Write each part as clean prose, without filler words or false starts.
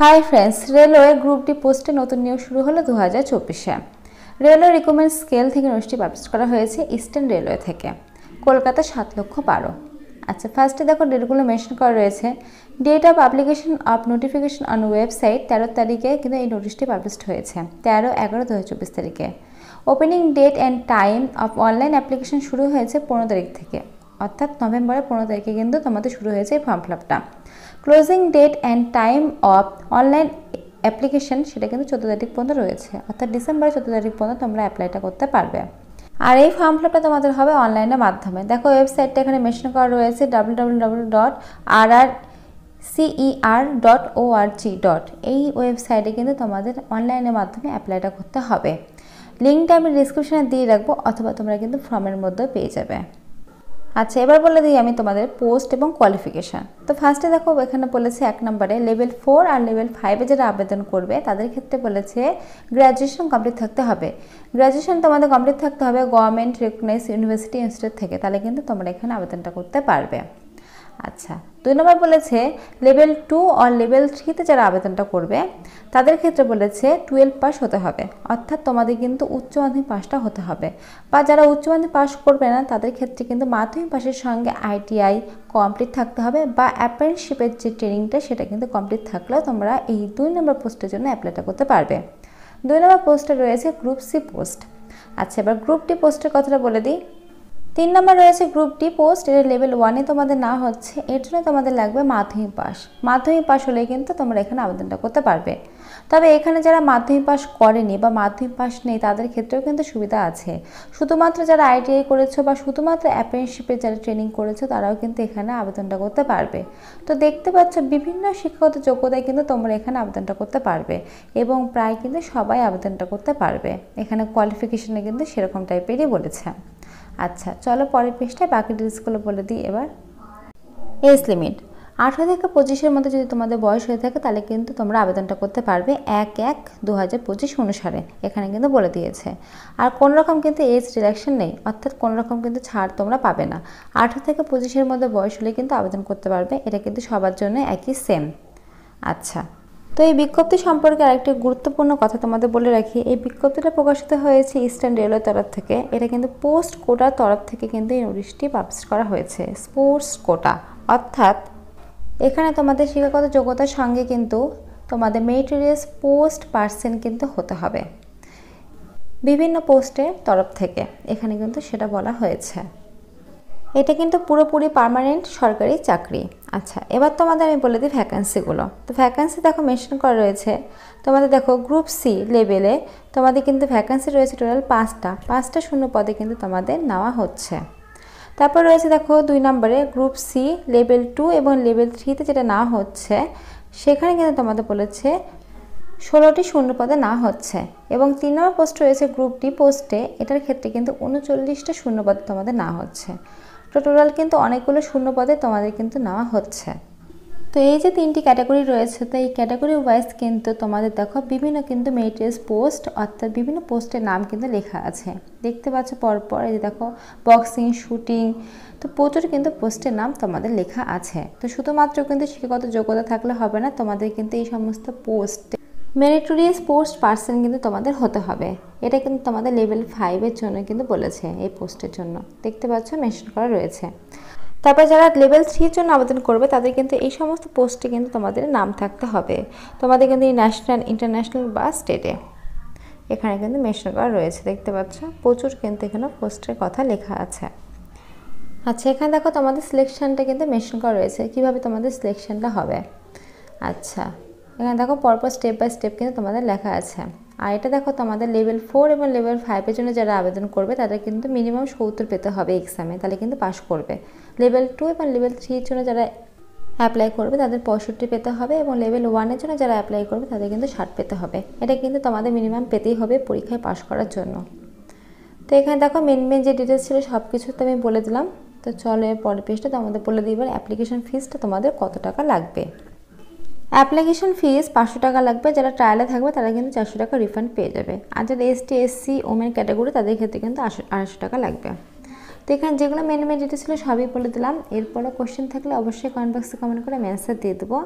Hi friends, railway group D পোস্টে নতুন নিয়োগ শুরু হলো 2024-এ। রেলওয়ে রিক্রুটমেন্ট স্কেল থেকে নোটিশটি পাবলিশ করা হয়েছে ইস্টার্ন রেলওয়ে থেকে। কলকাতা 7,12,000। আচ্ছা, ফার্স্টে দেখো ডেটগুলো মেনশন করা রয়েছে। Date of application of notification on website 13 তারিখে কিন্তু এই নোটিশটি পাবলিশ হয়েছে, 13/11/2024 তারিখে। Opening date and time of online application শুরু হয়েছে 15 তারিখ থেকে, অর্থাৎ নভেম্বরের 15 তারিখে কিন্তু তোমাদের শুরু হয়েছে এই ফর্ম ফিল আপটা। Closing date and time of online application সেটা কিন্তু 14 তারিখ পর্যন্ত রয়েছে, অর্থাৎ ডিসেম্বরের 14 তারিখ পর্যন্ত তোমরা অ্যাপ্লাইটা করতে পারবে। আর এই ফর্ম ফিল আপটা তোমাদের হবে অনলাইনের মাধ্যমে। দেখো ওয়েবসাইটটা এখানে মেনশন করা রয়েছে www.rrcer.org. এই ওয়েবসাইটে কিন্তু তোমাদের অনলাইনের মাধ্যমে অ্যাপ্লাইটা করতে হবে। লিঙ্কটা আমি ডিসক্রিপশনে দিয়ে রাখবো, অথবা তোমরা কিন্তু ফর্মের মধ্যেও পেয়ে যাবে। আচ্ছা, এবার বলে দিই আমি তোমাদের পোস্ট এবং কোয়ালিফিকেশান। তো ফার্স্টে দেখো এখানে বলেছে 1 নম্বরে লেভেল 4 আর লেভেল 5-এ যারা আবেদন করবে তাদের ক্ষেত্রে বলেছে গ্র্যাজুয়েশন কমপ্লিট থাকতে হবে। গ্র্যাজুয়েশন তোমাদের কমপ্লিট থাকতে হবে গভর্নমেন্ট রেকগনাইজ ইউনিভার্সিটি ইনস্টিটিউট থেকে, তাহলে কিন্তু তোমরা এখানে আবেদনটা করতে পারবে। আচ্ছা, 2 নম্বর বলেছে লেভেল 2 আর লেভেল 3-তে যারা আবেদনটা করবে তাদের ক্ষেত্রে বলেছে 12 পাস হতে হবে, অর্থাৎ তোমাদের কিন্তু উচ্চ মাধ্যমিক পাসটা হতে হবে। বা যারা উচ্চ মাধ্যমিক পাস করবে না তাদের ক্ষেত্রে কিন্তু মাধ্যমিক পাসের সঙ্গে ITI কমপ্লিট থাকতে হবে, বা অ্যাপ্রেন্টিসশিপের যে ট্রেনিংটা সেটা কিন্তু কমপ্লিট থাকলেও তোমরা এই 2 নম্বর পোস্টের জন্য অ্যাপ্লাইটা করতে পারবে। 2 নম্বর পোস্টে রয়েছে গ্রুপ সি পোস্ট। আচ্ছা, এবার গ্রুপ ডি পোস্টের কথাটা বলে দিই। 3 নম্বর রয়েছে গ্রুপ ডি পোস্ট, এটা লেভেল 1-এ তোমাদের না হচ্ছে, এর জন্য তোমাদের লাগবে মাধ্যমিক পাস। মাধ্যমিক পাস হলে কিন্তু তোমরা এখানে আবেদনটা করতে পারবে। তবে এখানে যারা মাধ্যমিক পাস করেনি বা মাধ্যমিক পাস নেই তাদের ক্ষেত্রেও কিন্তু সুবিধা আছে। শুধুমাত্র যারা ITI করেছো বা শুধুমাত্র অ্যাপ্রেন্টিসশিপের যারা ট্রেনিং করেছো তারাও কিন্তু এখানে আবেদনটা করতে পারবে। তো দেখতে পাচ্ছ বিভিন্ন শিক্ষাগত যোগ্যতায় কিন্তু তোমরা এখানে আবেদনটা করতে পারবে, এবং প্রায় কিন্তু সবাই আবেদনটা করতে পারবে। এখানে কোয়ালিফিকেশনে কিন্তু সেরকম টাইপেরই বলেছে। আচ্ছা, চলো পরের পৃষ্ঠায় বাকি ডিটেলসগুলো বলে দিই। এবার এজ লিমিট 18 থেকে 25-এর মধ্যে যদি তোমাদের বয়স হয়ে থাকে তাহলে কিন্তু তোমরা আবেদনটা করতে পারবে 1/1/2025 অনুসারে, এখানে কিন্তু বলে দিয়েছে। আর কোনো রকম কিন্তু এজ রিল্যাকশন নেই, অর্থাৎ কোনো রকম কিন্তু ছাড় তোমরা পাবে না। 18 থেকে 25-এর মধ্যে বয়স হলে কিন্তু আবেদন করতে পারবে, এটা কিন্তু সবার জন্য একই সেম। আচ্ছা, তো এই বিজ্ঞপ্তি সম্পর্কে আরেকটি গুরুত্বপূর্ণ কথা তোমাদের বলে রাখি। এই বিজ্ঞপ্তিটা প্রকাশিত হয়েছে ইস্টার্ন রেলওয়ের তরফ থেকে। এটা কিন্তু পোস্ট কোটার তরফ থেকে কিন্তু এই নোটিশটি পাবলিশ করা হয়েছে। স্পোর্টস কোটা, অর্থাৎ এখানে তোমাদের শিক্ষাগত যোগ্যতার সঙ্গে কিন্তু তোমাদের মেরিটোরিয়াস পোস্ট পার্সন কিন্তু হতে হবে বিভিন্ন পোস্টের তরফ থেকে, এখানে কিন্তু সেটা বলা হয়েছে। এটা কিন্তু পুরোপুরি পার্মানেন্ট সরকারি চাকরি। আচ্ছা, এবার তোমাদের আমি বলে দিই ভ্যাকেন্সিগুলো। তো ভ্যাকেন্সি দেখো মেনশন করা রয়েছে। তোমাদের দেখো গ্রুপ সি লেভেলে তোমাদের কিন্তু ভ্যাকেন্সি রয়েছে টোটাল 5টা শূন্য পদে কিন্তু তোমাদের নেওয়া হচ্ছে। তারপর রয়েছে দেখো 2 নম্বরে গ্রুপ সি লেভেল 2 এবং লেভেল 3-তে যেটা নেওয়া হচ্ছে সেখানে কিন্তু তোমাদের বলেছে 16টি শূন্য পদে না হচ্ছে। এবং 3 নম্বর পোস্ট রয়েছে গ্রুপ ডি পোস্টে, এটার ক্ষেত্রে কিন্তু 39টা শূন্য পদে তোমাদের না হচ্ছে। তো টোটাল কিন্তু অনেকগুলো শূন্য পদে তোমাদের কিন্তু নেওয়া হচ্ছে। তো এই যে 3টি ক্যাটাগরি রয়েছে, তো এই ক্যাটাগরি ওয়াইজ কিন্তু তোমাদের দেখো বিভিন্ন কিন্তু মেরিটোরিয়াস পোস্ট, অর্থাৎ বিভিন্ন পোস্টের নাম কিন্তু লেখা আছে। দেখতে পাচ্ছ পরপর, এই যে দেখো বক্সিং, শুটিং, তো প্রচুর কিন্তু পোস্টের নাম তোমাদের লেখা আছে। তো শুধুমাত্র কিন্তু শিক্ষাগত যোগ্যতা থাকলে হবে না, তোমাদের কিন্তু এই সমস্ত পোস্ট মেরিটোরিয়াস পোস্ট পার্সন কিন্তু তোমাদের হতে হবে। এটা কিন্তু তোমাদের লেভেল 5-এর জন্য কিন্তু বলেছে, এই পোস্টের জন্য দেখতে পাচ্ছ মেনশন করা রয়েছে। তারপর যারা লেভেল 3-এর জন্য আবেদন করবে তাদের কিন্তু এই সমস্ত পোস্টে কিন্তু তোমাদের নাম থাকতে হবে, তোমাদের কিন্তু এই ন্যাশনাল, ইন্টারন্যাশনাল বা স্টেটে, এখানে কিন্তু মেনশন করা রয়েছে। দেখতে পাচ্ছ প্রচুর কিন্তু এখানে পোস্টের কথা লেখা আছে। আচ্ছা, এখানে দেখো তোমাদের সিলেকশনটা কিন্তু মেনশন করা রয়েছে, কীভাবে তোমাদের সিলেকশনটা হবে। আচ্ছা, এখানে দেখো পরপর স্টেপ বাই স্টেপ কিন্তু তোমাদের লেখা আছে। আর এটা দেখো তোমাদের লেভেল 4 এবং লেভেল 5-এর জন্য যারা আবেদন করবে তাদের কিন্তু মিনিমাম 70 পেতে হবে এক্সামে, তাহলে কিন্তু পাস করবে। লেভেল 2 এবং লেভেল 3-এর জন্য যারা অ্যাপ্লাই করবে তাদের 65 পেতে হবে, এবং লেভেল 1-এর জন্য যারা অ্যাপ্লাই করবে তাদের কিন্তু 60 পেতে হবে। এটা কিন্তু তোমাদের মিনিমাম পেতেই হবে পরীক্ষায় পাস করার জন্য। তো এখানে দেখো মেন যে ডিটেলস ছিল সব কিছু তো আমি বলে দিলাম। তো চলো এর পরের পেজটা তোমাদের বলে দিই এবার অ্যাপ্লিকেশন ফিসটা তোমাদের কত টাকা লাগবে। অ্যাপ্লিকেশন ফিস 500 টাকা লাগবে। যারা ট্রায়ালে থাকবে তারা কিন্তু 400 টাকা রিফান্ড পেয়ে যাবে। আর যারা ST SC ওমেন ক্যাটাগরি তাদের ক্ষেত্রে কিন্তু 250 টাকা লাগবে। তো এখানে যেগুলো মেন ডিটেলস ছিল সবই বলে দিলাম। এরপরে কোশ্চেন থাকলে অবশ্যই কমেন্ট বক্সে কমেন্ট করে আমি অ্যান্সার দিয়ে দেবো।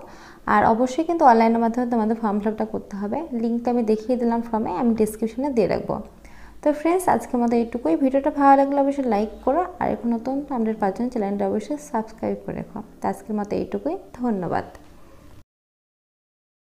আর অবশ্যই কিন্তু অনলাইনের মাধ্যমে তোমাদের ফর্ম ফিল আপটা করতে হবে। লিঙ্কটা আমি দেখিয়ে দিলাম ফর্মে, আমি ডিসক্রিপশনে দিয়ে রাখবো। তো ফ্রেন্ডস, আজকের মতো এইটুকুই। ভিডিওটা ভালো লাগলে অবশ্যই লাইক করো, আর এখন নতুন আমাদের 5 জন চ্যানেলটা অবশ্যই সাবস্ক্রাইব করে রাখো। তো আজকের মতো এইটুকুই, ধন্যবাদ।